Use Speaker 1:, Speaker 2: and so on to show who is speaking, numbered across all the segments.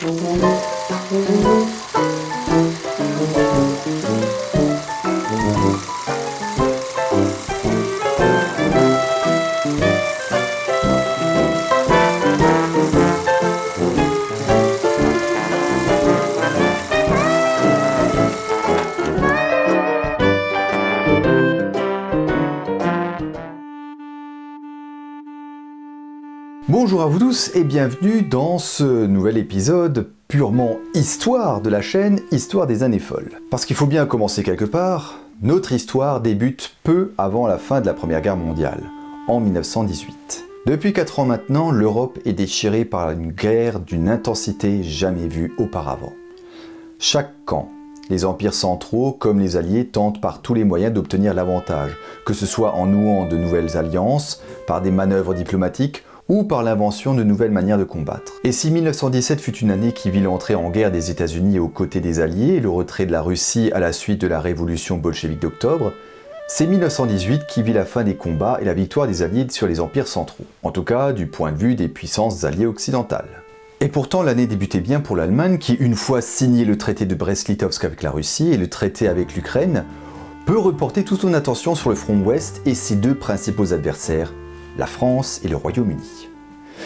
Speaker 1: Bonjour à vous tous et bienvenue dans ce nouvel épisode purement histoire de la chaîne Histoire des années folles. Parce qu'il faut bien commencer quelque part, notre histoire débute peu avant la fin de la Première Guerre mondiale, en 1918. Depuis 4 ans maintenant, l'Europe est déchirée par une guerre d'une intensité jamais vue auparavant. Chaque camp, les empires centraux comme les alliés tentent par tous les moyens d'obtenir l'avantage, que ce soit en nouant de nouvelles alliances, par des manœuvres diplomatiques, ou par l'invention de nouvelles manières de combattre. Et si 1917 fut une année qui vit l'entrée en guerre des États-Unis aux côtés des Alliés et le retrait de la Russie à la suite de la révolution bolchevique d'octobre, c'est 1918 qui vit la fin des combats et la victoire des Alliés sur les empires centraux, en tout cas du point de vue des puissances alliées occidentales. Et pourtant l'année débutait bien pour l'Allemagne qui, une fois signé le traité de Brest-Litovsk avec la Russie et le traité avec l'Ukraine, peut reporter toute son attention sur le front ouest et ses deux principaux adversaires, la France et le Royaume-Uni.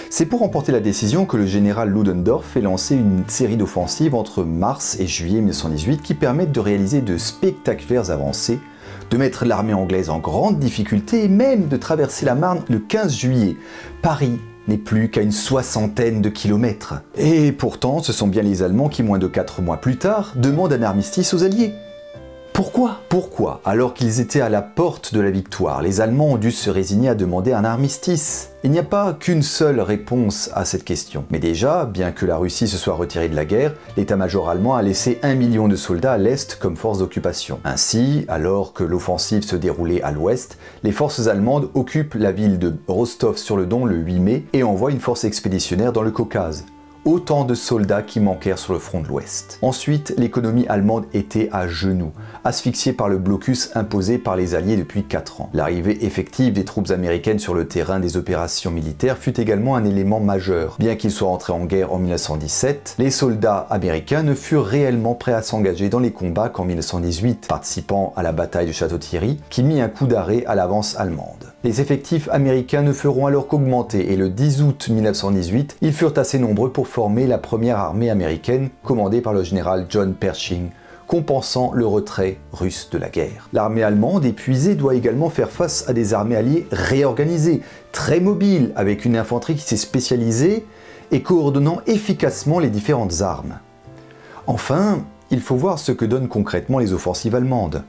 Speaker 1: C'est pour remporter la décision que le général Ludendorff fait lancer une série d'offensives entre mars et juillet 1918 qui permettent de réaliser de spectaculaires avancées, de mettre l'armée anglaise en grande difficulté et même de traverser la Marne le 15 juillet. Paris n'est plus qu'à une 60aine de kilomètres. Et pourtant, ce sont bien les Allemands qui, moins de 4 mois plus tard, demandent un armistice aux Alliés. Pourquoi, alors qu'ils étaient à la porte de la victoire, les Allemands ont dû se résigner à demander un armistice? Il n'y a pas qu'une seule réponse à cette question. Mais déjà, bien que la Russie se soit retirée de la guerre, l'état-major allemand a laissé 1 million de soldats à l'est comme force d'occupation. Ainsi, alors que l'offensive se déroulait à l'ouest, les forces allemandes occupent la ville de Rostov-sur-le-Don le 8 mai et envoient une force expéditionnaire dans le Caucase. Autant de soldats qui manquèrent sur le front de l'Ouest. Ensuite, l'économie allemande était à genoux, asphyxiée par le blocus imposé par les Alliés depuis 4 ans. L'arrivée effective des troupes américaines sur le terrain des opérations militaires fut également un élément majeur. Bien qu'ils soient entrés en guerre en 1917, les soldats américains ne furent réellement prêts à s'engager dans les combats qu'en 1918, participant à la bataille de Château-Thierry, qui mit un coup d'arrêt à l'avance allemande. Les effectifs américains ne feront alors qu'augmenter et le 10 août 1918, ils furent assez nombreux pour former la première armée américaine commandée par le général John Pershing, compensant le retrait russe de la guerre. L'armée allemande épuisée doit également faire face à des armées alliées réorganisées, très mobiles, avec une infanterie qui s'est spécialisée et coordonnant efficacement les différentes armes. Enfin, il faut voir ce que donnent concrètement les offensives allemandes.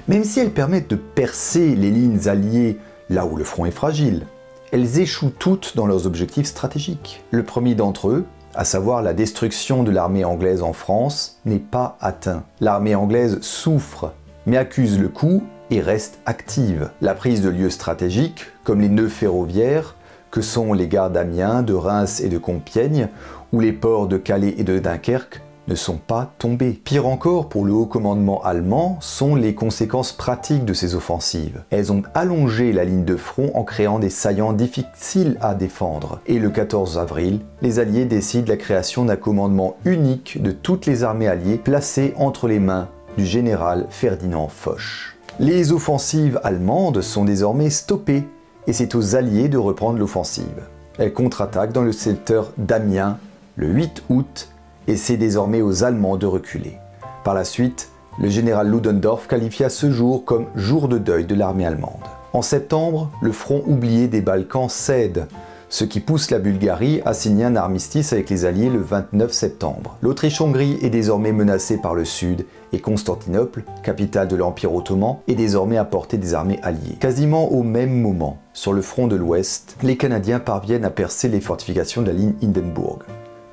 Speaker 1: Même si elles permettent de percer les lignes alliées là où le front est fragile, elles échouent toutes dans leurs objectifs stratégiques. Le premier d'entre eux, à savoir la destruction de l'armée anglaise en France, n'est pas atteint. L'armée anglaise souffre, mais accuse le coup et reste active. La prise de lieux stratégiques, comme les nœuds ferroviaires, que sont les gares d'Amiens, de Reims et de Compiègne, ou les ports de Calais et de Dunkerque, ne sont pas tombés. Pire encore, pour le haut commandement allemand, sont les conséquences pratiques de ces offensives. Elles ont allongé la ligne de front en créant des saillants difficiles à défendre. Et le 14 avril, les Alliés décident la création d'un commandement unique de toutes les armées alliées placé entre les mains du général Ferdinand Foch. Les offensives allemandes sont désormais stoppées et c'est aux Alliés de reprendre l'offensive. Elles contre-attaquent dans le secteur d'Amiens le 8 août et c'est désormais aux Allemands de reculer. Par la suite, le général Ludendorff qualifia ce jour comme jour de deuil de l'armée allemande. En septembre, le front oublié des Balkans cède, ce qui pousse la Bulgarie à signer un armistice avec les Alliés le 29 septembre. L'Autriche-Hongrie est désormais menacée par le sud et Constantinople, capitale de l'Empire ottoman, est désormais à portée des armées alliées. Quasiment au même moment, sur le front de l'Ouest, les Canadiens parviennent à percer les fortifications de la ligne Hindenburg.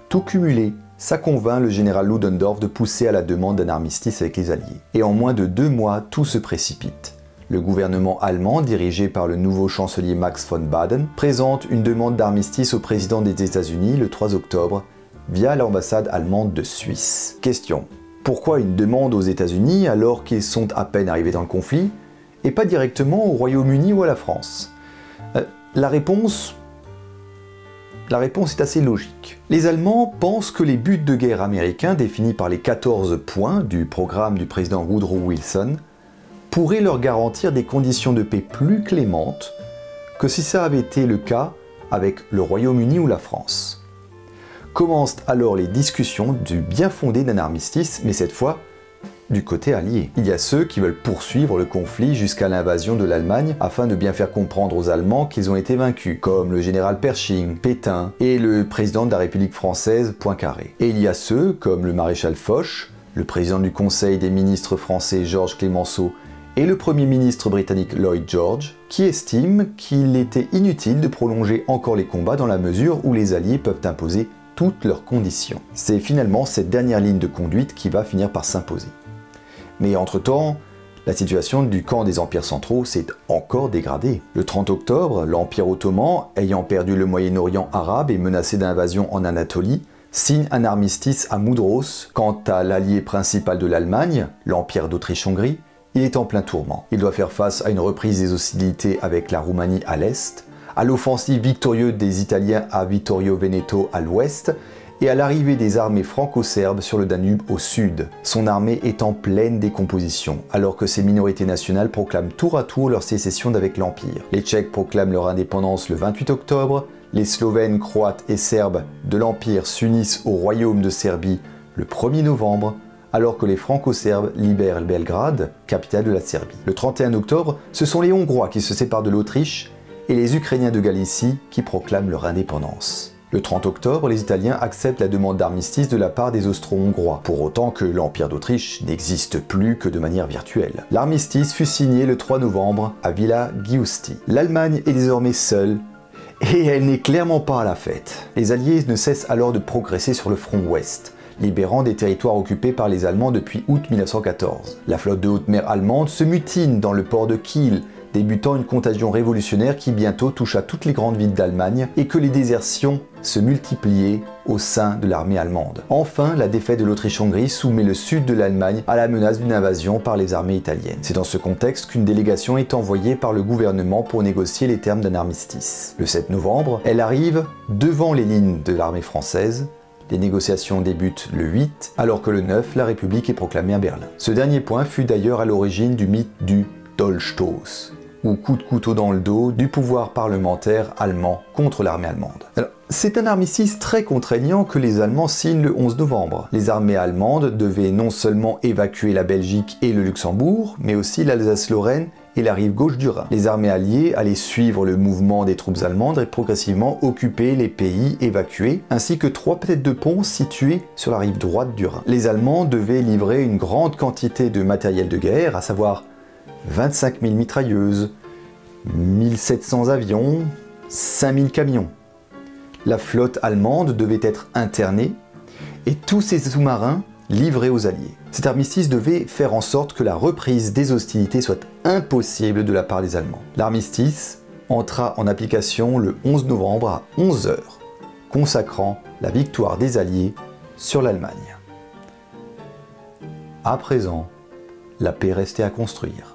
Speaker 1: Tout cumulé, ça convainc le général Ludendorff de pousser à la demande d'un armistice avec les Alliés. Et en moins de 2 mois, tout se précipite. Le gouvernement allemand, dirigé par le nouveau chancelier Max von Baden, présente une demande d'armistice au président des États-Unis le 3 octobre via l'ambassade allemande de Suisse. Question: pourquoi une demande aux États-Unis alors qu'ils sont à peine arrivés dans le conflit et pas directement au Royaume-Uni ou à la France? La réponse: La réponse est assez logique. Les Allemands pensent que les buts de guerre américains définis par les 14 points du programme du président Woodrow Wilson pourraient leur garantir des conditions de paix plus clémentes que si ça avait été le cas avec le Royaume-Uni ou la France. Commencent alors les discussions du bien fondé d'un armistice, mais cette fois du côté allié. Il y a ceux qui veulent poursuivre le conflit jusqu'à l'invasion de l'Allemagne afin de bien faire comprendre aux Allemands qu'ils ont été vaincus, comme le général Pershing, Pétain et le président de la République française Poincaré. Et il y a ceux, comme le maréchal Foch, le président du Conseil des ministres français Georges Clemenceau et le Premier ministre britannique Lloyd George, qui estiment qu'il était inutile de prolonger encore les combats dans la mesure où les Alliés peuvent imposer toutes leurs conditions. C'est finalement cette dernière ligne de conduite qui va finir par s'imposer. Mais entre-temps, la situation du camp des empires centraux s'est encore dégradée. Le 30 octobre, l'Empire ottoman, ayant perdu le Moyen-Orient arabe et menacé d'invasion en Anatolie, signe un armistice à Mudros. Quant à l'allié principal de l'Allemagne, l'Empire d'Autriche-Hongrie, il est en plein tourment. Il doit faire face à une reprise des hostilités avec la Roumanie à l'est, à l'offensive victorieuse des Italiens à Vittorio Veneto à l'ouest, et à l'arrivée des armées franco-serbes sur le Danube au sud. Son armée est en pleine décomposition, alors que ces minorités nationales proclament tour à tour leur sécession d'avec l'Empire. Les Tchèques proclament leur indépendance le 28 octobre, les Slovènes, Croates et Serbes de l'Empire s'unissent au Royaume de Serbie le 1er novembre, alors que les franco-serbes libèrent Belgrade, capitale de la Serbie. Le 31 octobre, ce sont les Hongrois qui se séparent de l'Autriche et les Ukrainiens de Galicie qui proclament leur indépendance. Le 30 octobre, les Italiens acceptent la demande d'armistice de la part des Austro-Hongrois, pour autant que l'Empire d'Autriche n'existe plus que de manière virtuelle. L'armistice fut signé le 3 novembre à Villa Giusti. L'Allemagne est désormais seule, et elle n'est clairement pas à la fête. Les Alliés ne cessent alors de progresser sur le front ouest, libérant des territoires occupés par les Allemands depuis août 1914. La flotte de haute mer allemande se mutine dans le port de Kiel, débutant une contagion révolutionnaire qui bientôt toucha toutes les grandes villes d'Allemagne et que les désertions se multipliaient au sein de l'armée allemande. Enfin, la défaite de l'Autriche-Hongrie soumet le sud de l'Allemagne à la menace d'une invasion par les armées italiennes. C'est dans ce contexte qu'une délégation est envoyée par le gouvernement pour négocier les termes d'un armistice. Le 7 novembre, elle arrive devant les lignes de l'armée française. Les négociations débutent le 8, alors que le 9, la République est proclamée à Berlin. Ce dernier point fut d'ailleurs à l'origine du mythe du Dolchstoß, ou coup de couteau dans le dos du pouvoir parlementaire allemand contre l'armée allemande. Alors, c'est un armistice très contraignant que les Allemands signent le 11 novembre. Les armées allemandes devaient non seulement évacuer la Belgique et le Luxembourg, mais aussi l'Alsace-Lorraine et la rive gauche du Rhin. Les armées alliées allaient suivre le mouvement des troupes allemandes et progressivement occuper les pays évacués, ainsi que 3 têtes de pont situées sur la rive droite du Rhin. Les Allemands devaient livrer une grande quantité de matériel de guerre, à savoir 25 000 mitrailleuses, 1700 avions, 5000 camions. La flotte allemande devait être internée et tous ces sous-marins livrés aux Alliés. Cet armistice devait faire en sorte que la reprise des hostilités soit impossible de la part des Allemands. L'armistice entra en application le 11 novembre à 11 h, consacrant la victoire des Alliés sur l'Allemagne. À présent, la paix restait à construire.